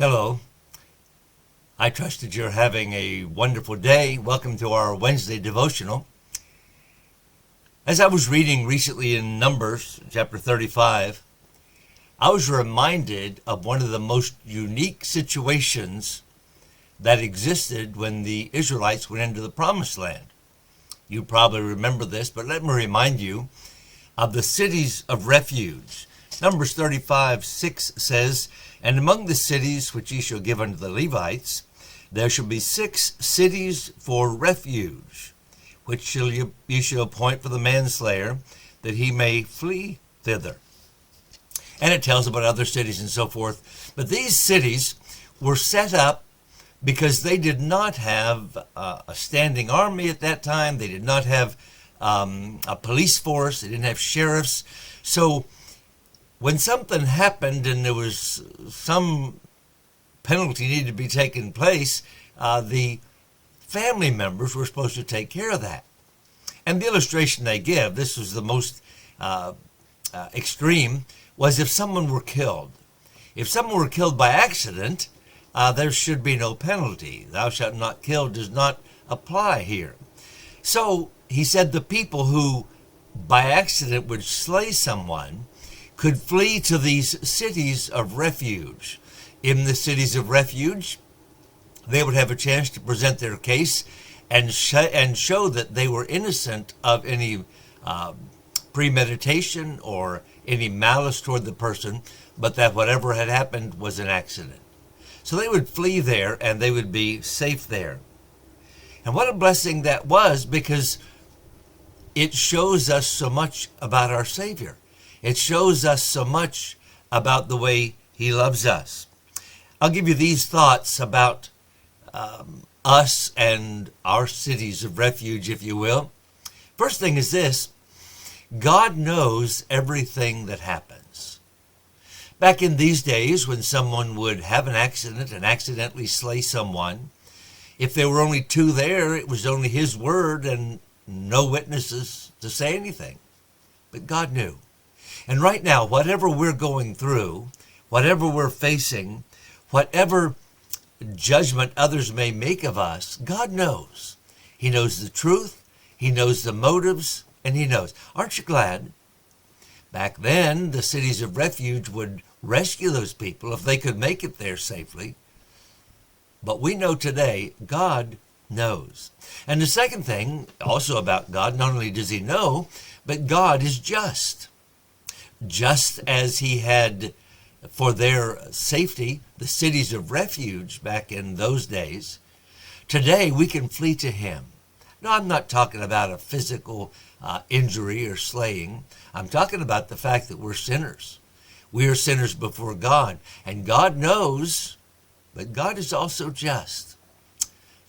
Hello. I trust that you're having a wonderful day. Welcome to our Wednesday devotional. As I was reading recently in Numbers chapter 35, I was reminded of one of the most unique situations that existed when the Israelites went into the Promised Land. You probably remember this, but let me remind you of the cities of refuge. Numbers 35:6 says, "And among the cities which ye shall give unto the Levites, there shall be 6 cities for refuge, which ye shall appoint for the manslayer, that he may flee thither." And it tells about other cities and so forth. But these cities were set up because they did not have a standing army at that time. They did not have a police force. They didn't have sheriffs. So when something happened and there was some penalty needed to be taken place, the family members were supposed to take care of that. And the illustration they give, this was the most extreme, was if someone were killed. If someone were killed by accident, there should be no penalty. Thou shalt not kill does not apply here. So he said the people who by accident would slay someone could flee to these cities of refuge. In the cities of refuge, they would have a chance to present their case and show that they were innocent of any premeditation or any malice toward the person, but that whatever had happened was an accident. So they would flee there and they would be safe there. And what a blessing that was, because it shows us so much about our Savior. It shows us so much about the way he loves us. I'll give you these thoughts about us and our cities of refuge, if you will. First thing is this: God knows everything that happens. Back in these days, when someone would have an accident and accidentally slay someone, if there were only 2 there, it was only his word and no witnesses to say anything. But God knew. And right now, whatever we're going through, whatever we're facing, whatever judgment others may make of us, God knows. He knows the truth, he knows the motives, and he knows. Aren't you glad? Back then, the cities of refuge would rescue those people if they could make it there safely. But we know today, God knows. And the second thing, also about God, not only does he know, but God is just. Just as he had for their safety the cities of refuge back in those days, today we can flee to him. No, I'm not talking about a physical injury or slaying. I'm talking about the fact that we're sinners. We are sinners before God, and God knows, but God is also just.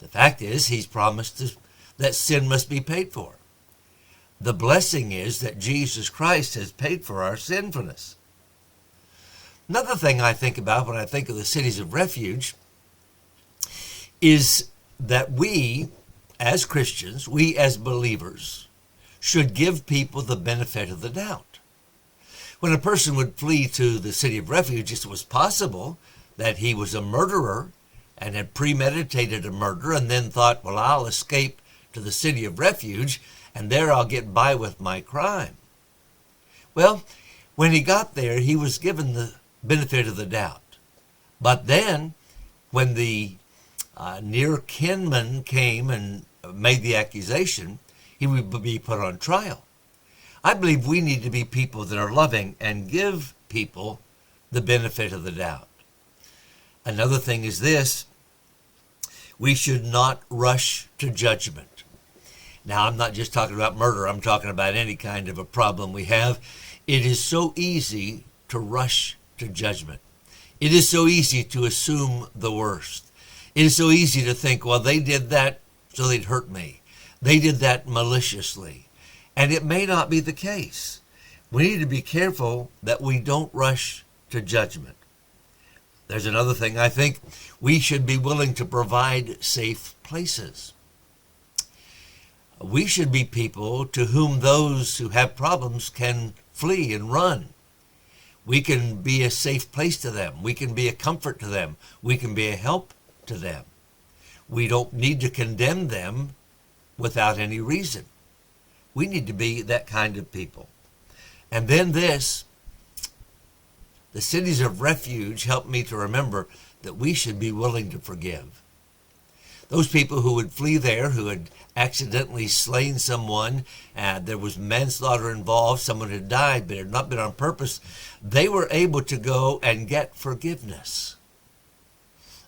The fact is, he's promised that sin must be paid for. The blessing is that Jesus Christ has paid for our sinfulness. Another thing I think about when I think of the cities of refuge is that we, as Christians, we as believers, should give people the benefit of the doubt. When a person would flee to the city of refuge, it was possible that he was a murderer and had premeditated a murder and then thought, well, I'll escape to the city of refuge and there I'll get by with my crime. Well, when he got there, he was given the benefit of the doubt. But then, when the near kinman came and made the accusation, he would be put on trial. I believe we need to be people that are loving and give people the benefit of the doubt. Another thing is this: we should not rush to judgment. Now, I'm not just talking about murder. I'm talking about any kind of a problem we have. It is so easy to rush to judgment. It is so easy to assume the worst. It is so easy to think, well, they did that so they'd hurt me. They did that maliciously. And it may not be the case. We need to be careful that we don't rush to judgment. There's another thing. I think we should be willing to provide safe places. We should be people to whom those who have problems can flee and run. We can be a safe place to them. We can be a comfort to them. We can be a help to them. We don't need to condemn them without any reason. We need to be that kind of people. And then this, the cities of refuge help me to remember that we should be willing to forgive. Those people who would flee there, who had accidentally slain someone, there was manslaughter involved, someone had died, but it had not been on purpose, they were able to go and get forgiveness.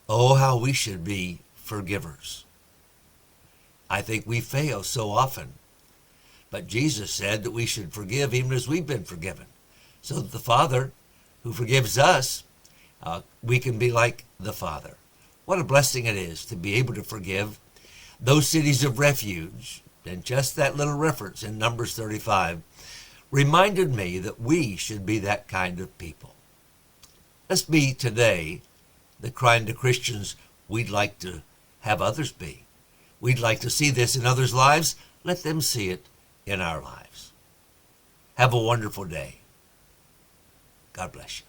Oh, how we should be forgivers. I think we fail so often. But Jesus said that we should forgive even as we've been forgiven. So that the Father who forgives us, we can be like the Father. What a blessing it is to be able to forgive those cities of refuge. And just that little reference in Numbers 35 reminded me that we should be that kind of people. Let's be today the kind of Christians we'd like to have others be. We'd like to see this in others' lives. Let them see it in our lives. Have a wonderful day. God bless you.